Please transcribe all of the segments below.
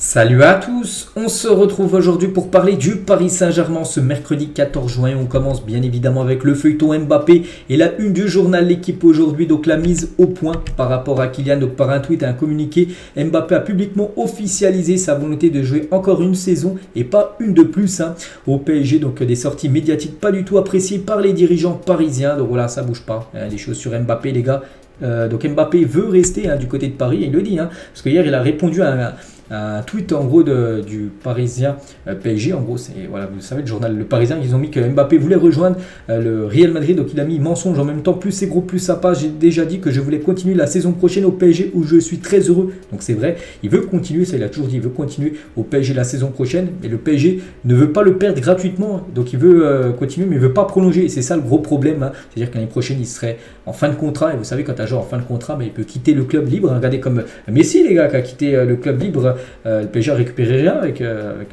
Salut à tous, on se retrouve aujourd'hui pour parler du Paris Saint-Germain ce mercredi 14 juin. On commence bien évidemment avec le feuilleton Mbappé et la une du journal L'Équipe aujourd'hui. Donc la mise au point par rapport à Kylian. Donc par un tweet et un communiqué, Mbappé a publiquement officialisé sa volonté de jouer encore une saison et pas une de plus au PSG. Donc des sorties médiatiques pas du tout appréciées par les dirigeants parisiens. Donc voilà, ça bouge pas. Les choses sur Mbappé les gars. Donc Mbappé veut rester du côté de Paris, il le dit, parce que hier il a répondu à un tweet en gros du Parisien PSG, en gros c'est, voilà, vous savez, le journal Le Parisien, ils ont mis que Mbappé voulait rejoindre le Real Madrid, donc il a mis mensonge en même temps, plus c'est gros plus ça passe. J'ai déjà dit que je voulais continuer la saison prochaine au PSG où je suis très heureux, donc c'est vrai, il veut continuer, ça il a toujours dit, il veut continuer au PSG la saison prochaine, mais le PSG ne veut pas le perdre gratuitement, donc il veut continuer mais il veut pas prolonger, et c'est ça le gros problème, c'est-à-dire que l'année prochaine il serait en fin de contrat, et vous savez quand un joueur en fin de contrat, il peut quitter le club libre, regardez comme Messi les gars qui a quitté le club libre. Le PSG a récupéré rien avec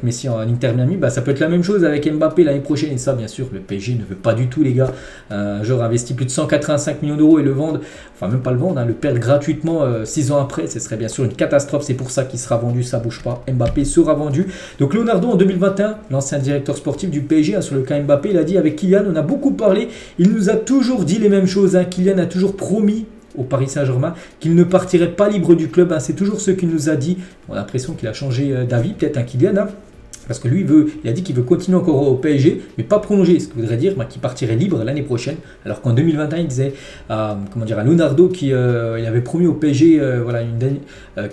Messi en Inter Miami, ça peut être la même chose avec Mbappé l'année prochaine, et ça bien sûr le PSG ne veut pas du tout les gars. Un joueur investi plus de 185 millions d'euros et le vendre, enfin même pas le vendre, le perdre gratuitement 6 ans après, ce serait bien sûr une catastrophe. C'est pour ça qu'il sera vendu, ça bouge pas, Mbappé sera vendu. Donc Leonardo en 2021, l'ancien directeur sportif du PSG, sur le cas Mbappé, il a dit avec Kylian on a beaucoup parlé, il nous a toujours dit les mêmes choses, Kylian a toujours promis au Paris Saint-Germain qu'il ne partirait pas libre du club, c'est toujours ce qu'il nous a dit. On a l'impression qu'il a changé d'avis, peut-être Kylian, parce que lui il a dit qu'il veut continuer encore au PSG mais pas prolonger, ce qui voudrait dire qu'il partirait libre l'année prochaine, alors qu'en 2021 il disait à Leonardo qu'il avait promis au PSG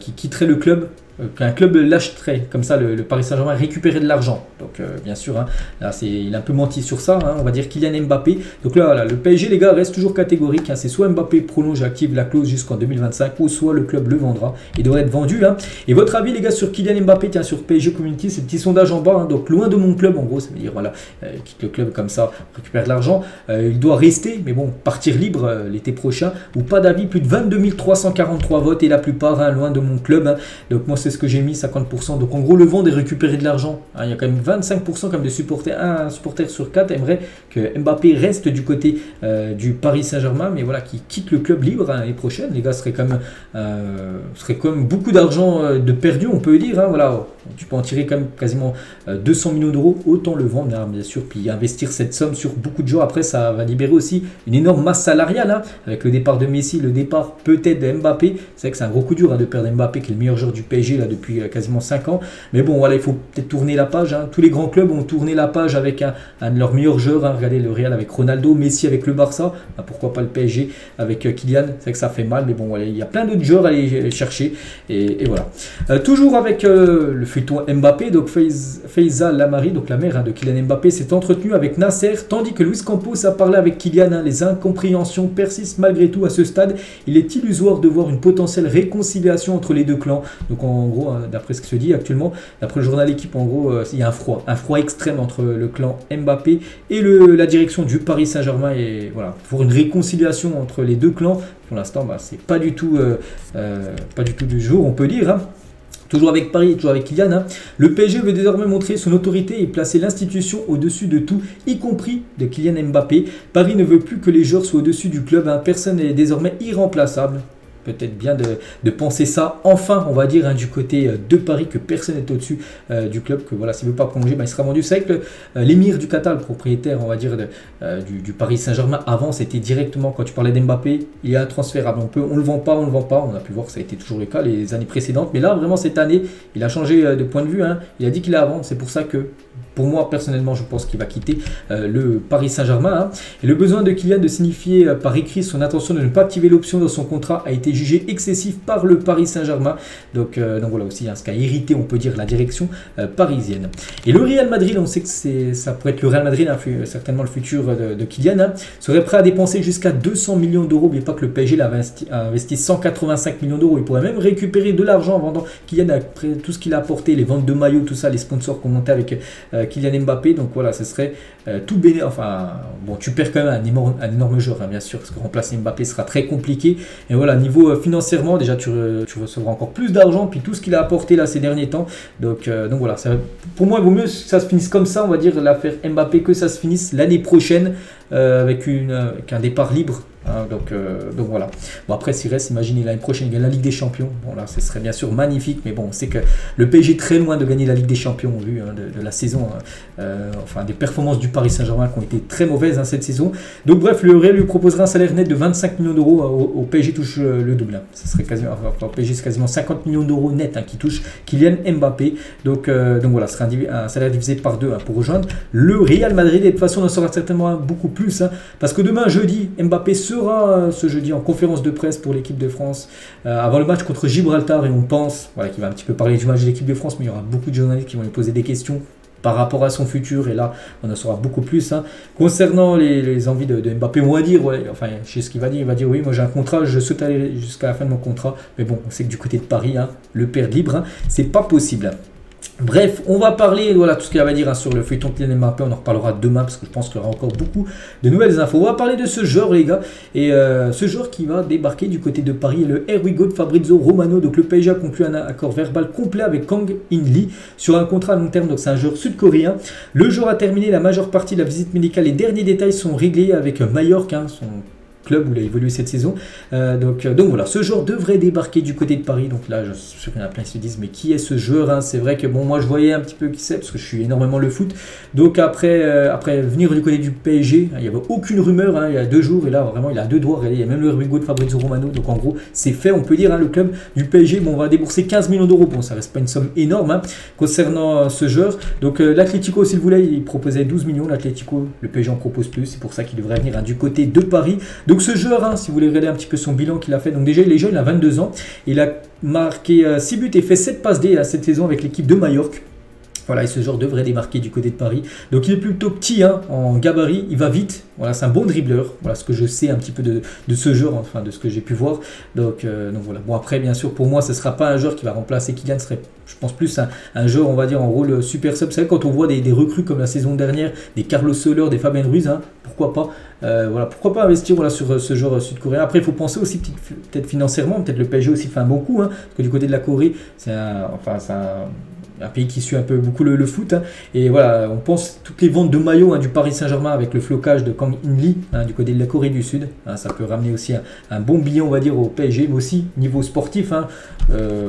qui quitterait le club, qu'un club l'achèterait, comme ça le Paris Saint-Germain récupérait de l'argent. Donc bien sûr, là, il a un peu menti sur ça, on va dire Kylian Mbappé. Donc là, voilà, le PSG les gars reste toujours catégorique, c'est soit Mbappé prolonge, active la clause jusqu'en 2025, ou soit le club le vendra, il devrait être vendu. Et votre avis les gars sur Kylian Mbappé, sur PSG Community, c'est le petit sondage en bas, donc loin de mon club en gros, ça veut dire voilà, quitte le club comme ça, récupère de l'argent, il doit rester, mais bon, partir libre l'été prochain, ou pas d'avis, plus de 22 343 votes, et la plupart loin de mon club, donc moi c'est ce que j'ai mis, 50%. Donc en gros le vendre et récupérer de l'argent. Il y a quand même 25% comme de supporters, un supporter sur 4 aimerait que Mbappé reste du côté du Paris Saint-Germain, mais voilà, qui quitte le club libre l'année prochaine. Les gars, serait comme beaucoup d'argent de perdu, on peut dire. Voilà, tu peux en tirer quand même quasiment 200 millions d'euros, autant le vendre bien sûr, puis investir cette somme sur beaucoup de joueurs. Après ça va libérer aussi une énorme masse salariale, avec le départ de Messi, le départ peut-être de Mbappé. C'est vrai que c'est un gros coup dur de perdre Mbappé qui est le meilleur joueur du PSG depuis quasiment 5 ans, mais bon voilà, il faut peut-être tourner la page, tous les grands clubs ont tourné la page avec un de leurs meilleurs joueurs, regardez le Real avec Ronaldo, Messi avec le Barça, pourquoi pas le PSG avec Kylian. C'est vrai que ça fait mal, mais bon voilà, il y a plein d'autres joueurs à aller chercher, et voilà. Toujours avec le feuilleton Mbappé, donc Faiza Lamari, donc la mère de Kylian Mbappé, s'est entretenue avec Nasser, tandis que Luis Campos a parlé avec Kylian. Les incompréhensions persistent malgré tout à ce stade, il est illusoire de voir une potentielle réconciliation entre les deux clans. Donc en gros, d'après ce qui se dit actuellement, d'après le journal L'Équipe, en gros, il y a un froid extrême entre le clan Mbappé et la direction du Paris Saint-Germain, et voilà, pour une réconciliation entre les deux clans, pour l'instant, c'est pas du tout du jour, on peut dire. Toujours avec Paris, toujours avec Kylian, le PSG veut désormais montrer son autorité et placer l'institution au-dessus de tout, y compris de Kylian Mbappé. Paris ne veut plus que les joueurs soient au-dessus du club, personne n'est désormais irremplaçable. Peut-être bien de penser ça, enfin, on va dire, du côté de Paris, que personne n'est au-dessus du club, que voilà, s'il ne veut pas prolonger, il sera vendu. C'est vrai que l'émir du Qatar, le propriétaire, on va dire, du Paris Saint-Germain, avant, c'était directement, quand tu parlais d'Mbappé, il est intransférable. On ne le vend pas, on a pu voir que ça a été toujours le cas les années précédentes, mais là, vraiment, cette année, il a changé de point de vue, il a dit qu'il est à vendre, c'est pour ça que, pour moi, personnellement, je pense qu'il va quitter le Paris Saint-Germain. Et le besoin de Kylian de signifier par écrit son intention de ne pas activer l'option dans son contrat a été jugé excessif par le Paris Saint-Germain. Donc voilà aussi, ce qui a irrité, on peut dire, la direction parisienne. Et le Real Madrid, on sait que ça pourrait être le Real Madrid, certainement le futur de Kylian, serait prêt à dépenser jusqu'à 200 millions d'euros. N'oubliez pas que le PSG a investi 185 millions d'euros. Il pourrait même récupérer de l'argent en vendant Kylian, après tout ce qu'il a apporté, les ventes de maillots, tout ça, les sponsors qu'on montait avec Kylian Mbappé. Donc voilà, ce serait tout bénéfice. Enfin, bon, tu perds quand même un énorme joueur, bien sûr, parce que remplacer Mbappé sera très compliqué. Et voilà, niveau financièrement, déjà tu recevras encore plus d'argent, puis tout ce qu'il a apporté là ces derniers temps. Donc voilà, pour moi il vaut mieux que ça se finisse comme ça, on va dire, l'affaire Mbappé, que ça se finisse l'année prochaine avec un départ libre Hein, donc voilà. Bon, après, s'il reste, imaginez l'année prochaine, il gagne la Ligue des Champions. Bon, là, ce serait bien sûr magnifique, mais bon, on sait que le PSG est très loin de gagner la Ligue des Champions, au vu de la saison, enfin, des performances du Paris Saint-Germain qui ont été très mauvaises cette saison. Donc, bref, le Real lui proposera un salaire net de 25 millions d'euros. Au PSG touche le double. Hein. Ça serait quasiment, enfin, au PSG, c'est quasiment 50 millions d'euros net qui touche Kylian Mbappé. Donc voilà, ce sera un salaire divisé par 2 pour rejoindre le Real Madrid. Et de toute façon, on en saura certainement beaucoup plus, parce que demain, jeudi, Mbappé sera ce jeudi en conférence de presse pour l'équipe de France avant le match contre Gibraltar, et on pense qu'il va un petit peu parler du match de l'équipe de France, mais il y aura beaucoup de journalistes qui vont lui poser des questions par rapport à son futur, et là on en saura beaucoup plus. Concernant les envies de Mbappé, on va dire, enfin je sais ce qu'il va dire, il va dire oui, moi j'ai un contrat, je souhaite aller jusqu'à la fin de mon contrat, mais bon, on sait que du côté de Paris, le perdre libre, c'est pas possible. Bref, on va parler, voilà tout ce qu'il y a à dire sur le feuilleton Kylian Mbappé, on en reparlera demain parce que je pense qu'il y aura encore beaucoup de nouvelles infos. On va parler de ce joueur, les gars, et ce joueur qui va débarquer du côté de Paris, le Here We Go de Fabrizio Romano. Donc le PSG a conclu un accord verbal complet avec Kang In Lee sur un contrat à long terme, donc c'est un joueur sud-coréen. Le joueur a terminé la majeure partie de la visite médicale, les derniers détails sont réglés avec Mallorca, son club où il a évolué cette saison. Donc voilà, ce joueur devrait débarquer du côté de Paris. Donc là, je suis sûr qu'il y en a plein qui se disent mais qui est ce joueur, C'est vrai que bon, moi je voyais un petit peu qui c'est parce que je suis énormément le foot. Donc après venir du côté du PSG, il n'y avait aucune rumeur il y a 2 jours, et là vraiment il a 2 doigts. Il y a même le Rugo de Fabrizio Romano. Donc en gros c'est fait, on peut dire, le club du PSG, bon, on va débourser 15 millions d'euros. Bon, ça reste pas une somme énorme concernant ce joueur. Donc l'Atlético, s'il voulait, il proposait 12 millions. L'Atlético, le PSG en propose plus, c'est pour ça qu'il devrait venir du côté de Paris. Donc ce joueur, si vous voulez regarder un petit peu son bilan qu'il a fait, donc déjà il est jeune, il a 22 ans, il a marqué 6 buts et fait 7 passes D cette saison avec l'équipe de Majorque. Voilà, et ce joueur devrait démarquer du côté de Paris. Donc il est plutôt petit en gabarit, il va vite. Voilà, c'est un bon dribbleur. Voilà ce que je sais un petit peu de ce joueur, enfin de ce que j'ai pu voir. Donc voilà. Bon, après, bien sûr, pour moi, ce ne sera pas un joueur qui va remplacer Kylian. Ce serait, je pense, plus un joueur, on va dire, en rôle super sub. Vous savez, quand on voit des recrues comme la saison dernière, des Carlos Soler, des Fabien Ruiz, pourquoi pas voilà, pourquoi pas investir sur ce joueur sud-coréen. Après, il faut penser aussi peut-être financièrement, peut-être le PSG aussi fait un bon coup, parce que du côté de la Corée, c'est un pays qui suit un peu beaucoup le foot. Et voilà, on pense toutes les ventes de maillots du Paris Saint-Germain avec le flocage de Kang In Lee du côté de la Corée du Sud. Ça peut ramener aussi un bon billet, on va dire, au PSG, mais aussi niveau sportif.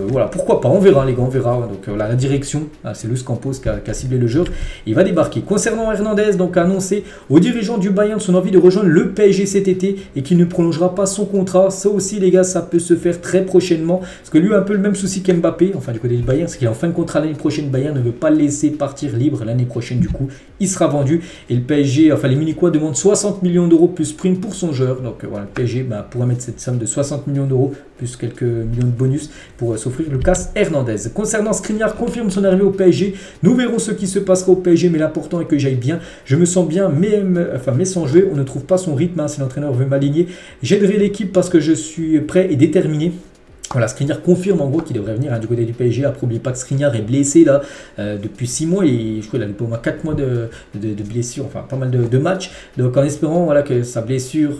Voilà, pourquoi pas, on verra les gars, on verra. Donc voilà, la direction, c'est Luis Campos qui a ciblé le joueur. Il va débarquer. Concernant Hernandez, donc a annoncé aux dirigeants du Bayern son envie de rejoindre le PSG cet été et qu'il ne prolongera pas son contrat. Ça aussi les gars, ça peut se faire très prochainement. Parce que lui a un peu le même souci qu'Mbappé, enfin du côté du Bayern, c'est qu'il est en fin de contrat l'année prochaine. Bayern ne veut pas le laisser partir libre l'année prochaine, du coup il sera vendu, et le PSG, enfin les Munichois demandent 60 millions d'euros plus prime pour son joueur. Donc voilà, le PSG pourra mettre cette somme de 60 millions d'euros plus quelques millions de bonus pour s'offrir Lucas Hernandez. Concernant Skriniar, confirme son arrivée au PSG. Nous verrons ce qui se passera au PSG, mais l'important est que j'aille bien. Je me sens bien, mais sans jouer, on ne trouve pas son rythme. Si l'entraîneur veut m'aligner, j'aiderai l'équipe parce que je suis prêt et déterminé. Voilà, Skriniar confirme en gros qu'il devrait venir du côté du PSG. Après, n'oubliez pas que Skriniar est blessé là depuis 6 mois, et je crois qu'il a eu au moins 4 mois de blessure, enfin pas mal de matchs. Donc en espérant que sa blessure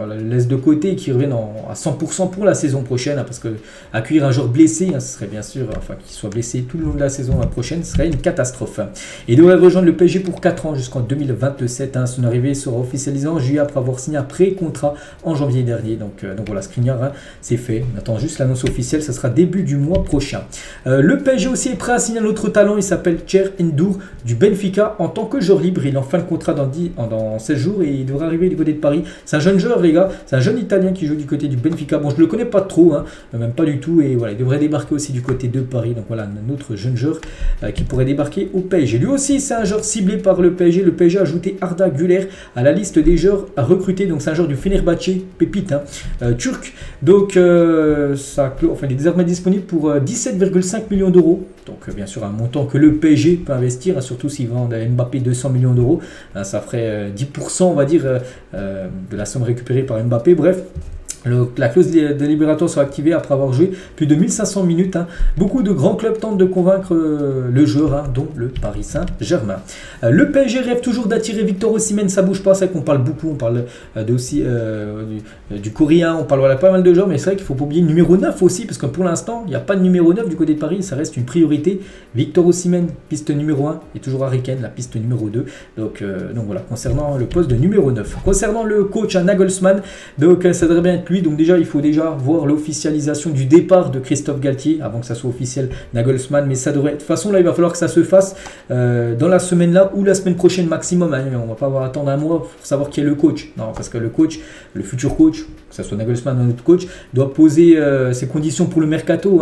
le laisse de côté et qu'il revienne à 100% pour la saison prochaine, parce que accueillir un joueur blessé, ce serait bien sûr, qu'il soit blessé tout le long de la saison prochaine, ce serait une catastrophe. Et il devrait rejoindre le PSG pour 4 ans jusqu'en 2027. Son arrivée sera officialisée en juillet après avoir signé un pré-contrat en janvier dernier. Donc voilà, Skriniar, c'est fait. On attend juste l'annonce officielle, ça sera début du mois prochain. Le PSG aussi est prêt à signer un autre talent, il s'appelle Cher Ndour du Benfica en tant que joueur libre. Il est en fin de contrat dans 16 jours et il devrait arriver du côté de Paris. C'est un jeune joueur les gars, c'est un jeune Italien qui joue du côté du Benfica. Bon, je ne le connais pas trop, même pas du tout, et voilà, il devrait débarquer aussi du côté de Paris. Donc voilà, un autre jeune joueur qui pourrait débarquer au PSG. Lui aussi, c'est un joueur ciblé par le PSG. Le PSG a ajouté Arda Güler à la liste des joueurs à recruter. Donc c'est un joueur du Fenerbahçe, pépite turc. Donc il est désormais disponible pour 17,5 millions d'euros. Donc bien sûr un montant que le PSG peut investir, surtout s'ils vendent à Mbappé 200 millions d'euros. Ça ferait 10% on va dire de la somme récupérée par Mbappé. Bref, La clause de libératoire sera activée après avoir joué plus de 1500 minutes. Beaucoup de grands clubs tentent de convaincre le joueur, dont le Paris Saint-Germain. Le PSG rêve toujours d'attirer Victor Osimhen, ça bouge pas, c'est vrai qu'on parle beaucoup, on parle aussi du Coréen, on parle pas mal de joueurs, mais c'est vrai qu'il faut pas oublier le numéro 9 aussi, parce que pour l'instant, il n'y a pas de numéro 9 du côté de Paris, ça reste une priorité. Victor Osimhen, piste numéro 1, et toujours Harry Kane, la piste numéro 2. Donc voilà, concernant le poste de numéro 9. Concernant le coach Nagelsmann, donc ça devrait bien être lui. Donc déjà, il faut déjà voir l'officialisation du départ de Christophe Galtier avant que ça soit officiel Nagelsmann. Mais ça devrait... De toute façon, là, il va falloir que ça se fasse dans la semaine là ou la semaine prochaine maximum. On va pas attendre un mois pour savoir qui est le coach. Non, parce que le coach, le futur coach, que ce soit Nagelsmann ou un autre coach, doit poser ses conditions pour le mercato.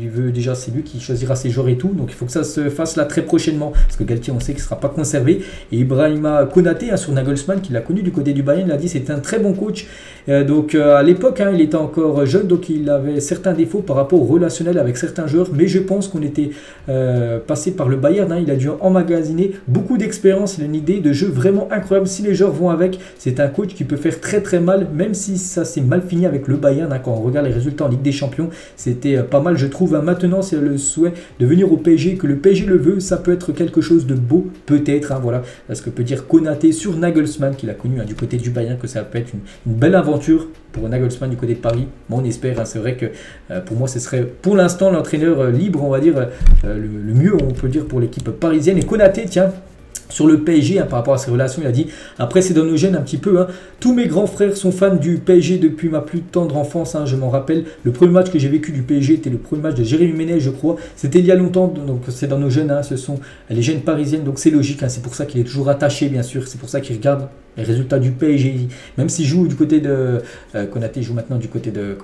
Il veut déjà, c'est lui qui choisira ses joueurs et tout. Donc il faut que ça se fasse là très prochainement. Parce que Galtier, on sait qu'il ne sera pas conservé. Et Ibrahima Konaté, sur Nagelsmann, qui l'a connu du côté du Bayern, il a dit que c'était un très bon coach. Donc à l'époque, il était encore jeune, donc il avait certains défauts par rapport au relationnel avec certains joueurs, mais je pense qu'on était passé par le Bayern, il a dû emmagasiner beaucoup d'expérience, il a une idée de jeu vraiment incroyable. Si les joueurs vont avec, c'est un coach qui peut faire très très mal, même si ça s'est mal fini avec le Bayern, quand on regarde les résultats en Ligue des Champions, c'était pas mal je trouve. Maintenant c'est le souhait de venir au PSG, que le PSG le veut, ça peut être quelque chose de beau peut-être, voilà, ce que peut dire Konaté sur Nagelsmann, qu'il a connu du côté du Bayern, que ça peut être une belle aventure pour Nagelsmann du côté de Paris. Bon, on espère, c'est vrai que pour moi ce serait pour l'instant l'entraîneur libre, on va dire, le mieux on peut dire pour l'équipe parisienne. Et Konaté, tiens, sur le PSG, par rapport à ses relations, il a dit « Après, c'est dans nos gènes un petit peu. Tous mes grands frères sont fans du PSG depuis ma plus tendre enfance. Je m'en rappelle. Le premier match que j'ai vécu du PSG était le premier match de Jérémy Ménez, je crois. C'était il y a longtemps, donc c'est dans nos gènes. Ce sont les gènes parisiennes, donc c'est logique. C'est pour ça qu'il est toujours attaché, bien sûr. C'est pour ça qu'il regarde les résultats du PSG. Même s'il joue du côté de... Konaté joue maintenant du côté de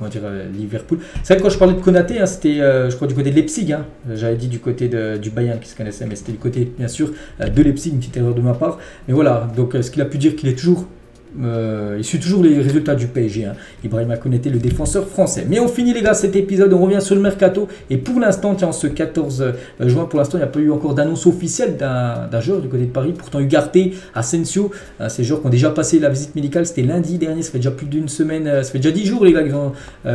Liverpool. C'est vrai que quand je parlais de Konaté, c'était je crois du côté de Leipzig. J'avais dit du côté du Bayern qui se connaissait, mais c'était du côté, bien sûr, de Leipzig. Une petite erreur de ma part. Mais voilà, donc ce qu'il a pu dire qu'il est toujours... il suit toujours les résultats du PSG. Ibrahima Konaté, le défenseur français. Mais on finit les gars cet épisode, on revient sur le mercato. Et pour l'instant, tiens, ce 14 juin, pour l'instant, il n'y a pas eu encore d'annonce officielle d'un joueur du côté de Paris. Pourtant, Ugarte, Asensio, ces joueurs qui ont déjà passé la visite médicale, c'était lundi dernier, ça fait déjà plus d'une semaine, ça fait déjà 10 jours les gars qu'ils ont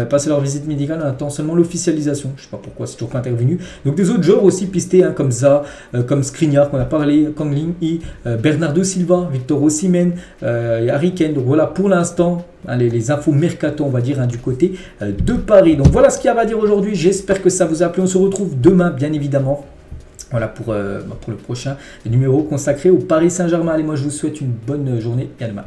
passé leur visite médicale. On attend seulement l'officialisation. Je ne sais pas pourquoi c'est toujours pas intervenu. Donc des autres joueurs aussi pistés, comme Za, comme Skriniar qu'on a parlé, Kang Lin-Yi, Bernardo Silva, Victor Osimhen, Harry Kane. Donc voilà pour l'instant les infos mercato, on va dire, du côté de Paris. Donc voilà ce qu'il y a à dire aujourd'hui. J'espère que ça vous a plu. On se retrouve demain, bien évidemment. Voilà pour le prochain numéro consacré au Paris Saint-Germain. Allez, moi je vous souhaite une bonne journée et à demain.